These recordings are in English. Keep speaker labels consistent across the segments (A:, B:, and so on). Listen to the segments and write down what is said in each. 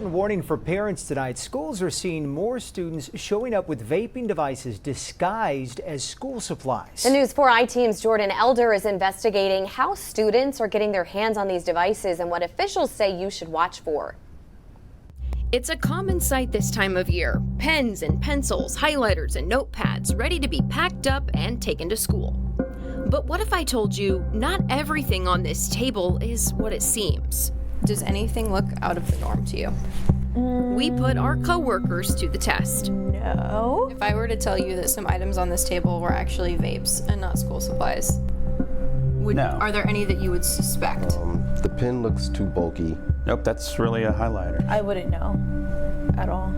A: important warning for parents tonight. Schools are seeing more students showing up with vaping devices disguised as school supplies.
B: The News 4i team's Jordan Elder is investigating how students are getting their hands on these devices and what officials say you should watch for.
C: It's a common sight this time of year. Pens and pencils, highlighters and notepads ready to be packed up and taken to school. But what if I told you not everything on this table is what it seems?
D: Does anything look out of the norm to you?
C: We put our coworkers to the test.
D: No. If I were to tell you that some items on this table were actually vapes and not school supplies,
E: No.
D: Are there any that you would suspect?
F: The pen looks too bulky.
E: Nope, that's really a highlighter.
G: I wouldn't know at all.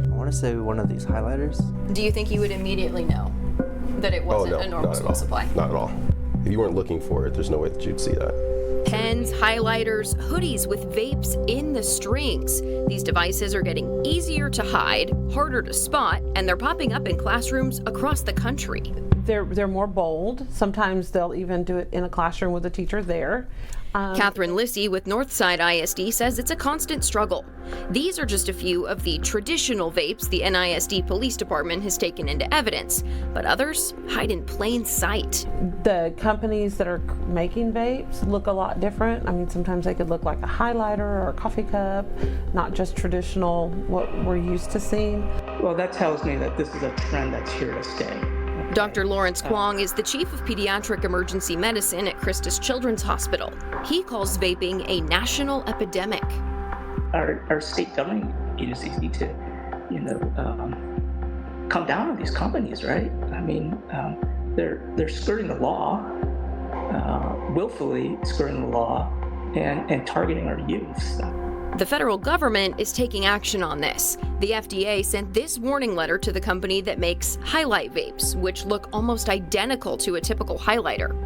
H: I want to say one of these highlighters.
D: Do you think you would immediately know that it wasn't a normal school supply?
F: Not at all. If you weren't looking for it, there's no way that you'd see that.
C: Pens, highlighters, hoodies with vapes in the strings. These devices are getting easier to hide, harder to spot, and they're popping up in classrooms across the country.
I: They're more bold. Sometimes they'll even do it in a classroom with a teacher there.
C: Catherine Lissy with Northside ISD says it's a constant struggle. These are just a few of the traditional vapes the NISD Police Department has taken into evidence, but others hide in plain sight.
I: The companies that are making vapes look a lot different. I mean, sometimes they could look like a highlighter or a coffee cup, not just traditional, what we're used to seeing.
J: Well, that tells me that this is a trend that's here to stay.
C: Dr. Lawrence Kwong is the chief of pediatric emergency medicine at Christus Children's Hospital. He calls vaping a national epidemic.
J: Our state governing agencies need to, come down on these companies, right? I mean, they're skirting the law, willfully skirting the law, and targeting our youth.
C: The federal government is taking action on this. The FDA sent this warning letter to the company that makes highlight vapes, which look almost identical to a typical highlighter.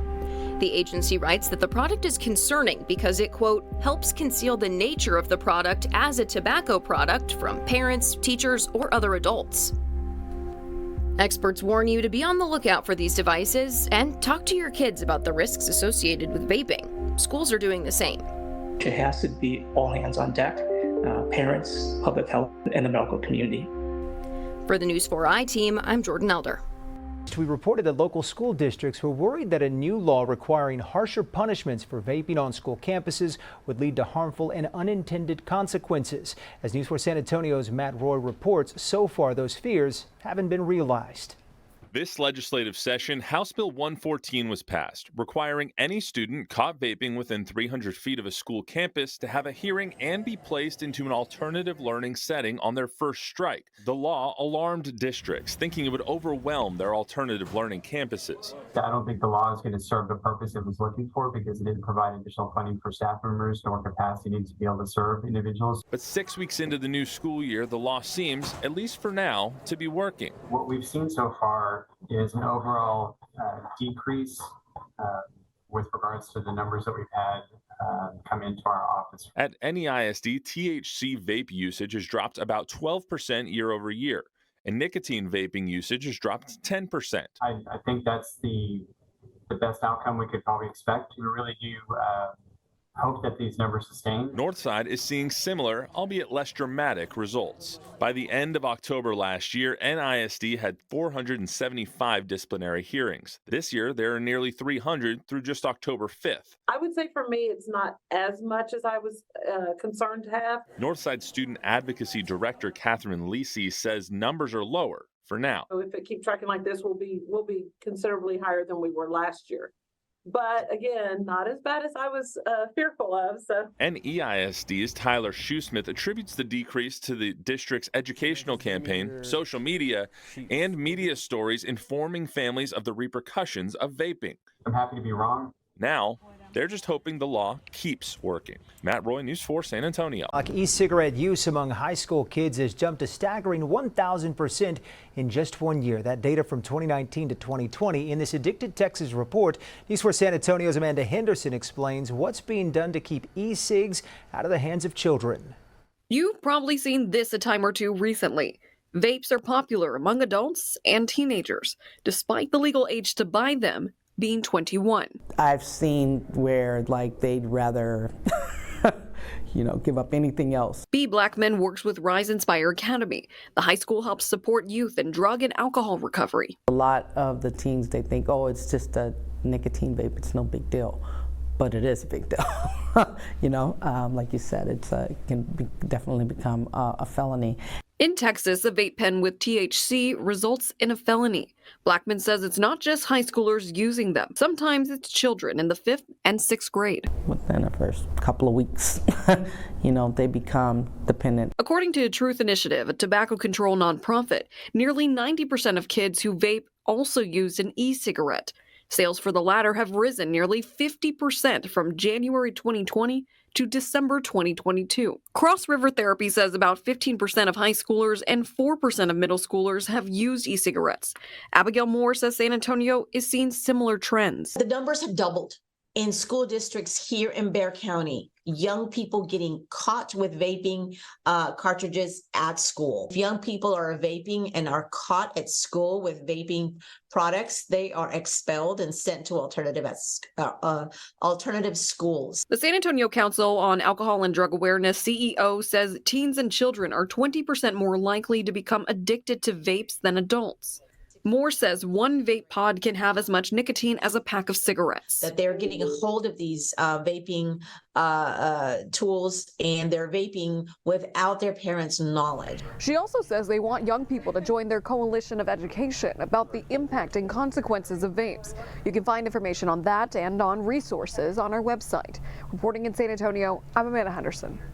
C: The agency writes that the product is concerning because it, quote, helps conceal the nature of the product as a tobacco product from parents, teachers, or other adults. Experts warn you to be on the lookout for these devices and talk to your kids about the risks associated with vaping. Schools are doing the same.
J: It has to be all hands on deck, parents, public health, and the medical community.
C: For the News 4i team, I'm Jordan Elder.
A: We reported that local school districts were worried that a new law requiring harsher punishments for vaping on school campuses would lead to harmful and unintended consequences. As News 4 San Antonio's Matt Roy reports, so far those fears haven't been realized.
K: This legislative session, House Bill 114 was passed, requiring any student caught vaping within 300 feet of a school campus to have a hearing and be placed into an alternative learning setting on their first strike. The law alarmed districts, thinking it would overwhelm their alternative learning campuses.
L: I don't think the law is going to serve the purpose it was looking for because it didn't provide additional funding for staff members nor capacity to be able to serve individuals.
K: But 6 weeks into the new school year, the law seems, at least for now, to be working.
L: What we've seen so far is an overall decrease with regards to the numbers that we've had come into our office.
K: At NEISD, THC vape usage has dropped about 12% year over year, and nicotine vaping usage has dropped 10%.
L: I think that's the best outcome we could probably expect. We really do hope that these numbers sustain.
K: Northside is seeing similar, albeit less dramatic, results. By the end of October last year, NISD had 475 disciplinary hearings. This year, there are nearly 300 through just October 5th.
I: I would say for me, it's not as much as I was concerned to have.
K: Northside Student Advocacy Director Catherine Lisi says numbers are lower for now.
I: If it keeps tracking like this, we'll be considerably higher than we were last year. But again, not as bad as I was fearful of. So.
K: NEISD's Tyler Shoesmith attributes the decrease to the district's educational campaign, social media, and media stories informing families of the repercussions of vaping.
L: I'm happy to be wrong.
K: Now, they're just hoping the law keeps working. Matt Roy, News 4 San Antonio.
A: E-cigarette use among high school kids has jumped a staggering 1,000% in just 1 year. That data from 2019 to 2020 in this Addicted Texas report. News 4 San Antonio's Amanda Henderson explains what's being done to keep e-cigs out of the hands of children.
M: You've probably seen this a time or two recently. Vapes are popular among adults and teenagers, despite the legal age to buy them being 21.
N: I've seen where they'd rather give up anything else.
M: B. Blackman works with Rise Inspire Academy. The high school helps support youth in drug and alcohol recovery.
N: A lot of the teens, they think, oh, it's just a nicotine vape, it's no big deal. But it is a big deal. Like you said, it can definitely become a felony.
M: In Texas, a vape pen with THC results in a felony. Blackman says it's not just high schoolers using them. Sometimes it's children in the 5th and 6th grade.
N: Within the first couple of weeks, they become dependent.
M: According to Truth Initiative, a tobacco control nonprofit, nearly 90% of kids who vape also use an e-cigarette. Sales for the latter have risen nearly 50% from January 2020 to December 2022. Cross River Therapy says about 15% of high schoolers and 4% of middle schoolers have used e-cigarettes. Abigail Moore says San Antonio is seeing similar trends.
O: The numbers have doubled in school districts here in Bexar County. Young people getting caught with vaping cartridges at school. If young people are vaping and are caught at school with vaping products, they are expelled and sent to alternative schools.
M: The San Antonio Council on Alcohol and Drug Awareness CEO says teens and children are 20% more likely to become addicted to vapes than adults. Moore says one vape pod can have as much nicotine as a pack of cigarettes.
O: That they're getting a hold of these vaping tools, and they're vaping without their parents' knowledge.
M: She also says they want young people to join their coalition of education about the impact and consequences of vapes. You can find information on that and on resources on our website. Reporting in San Antonio, I'm Amanda Henderson.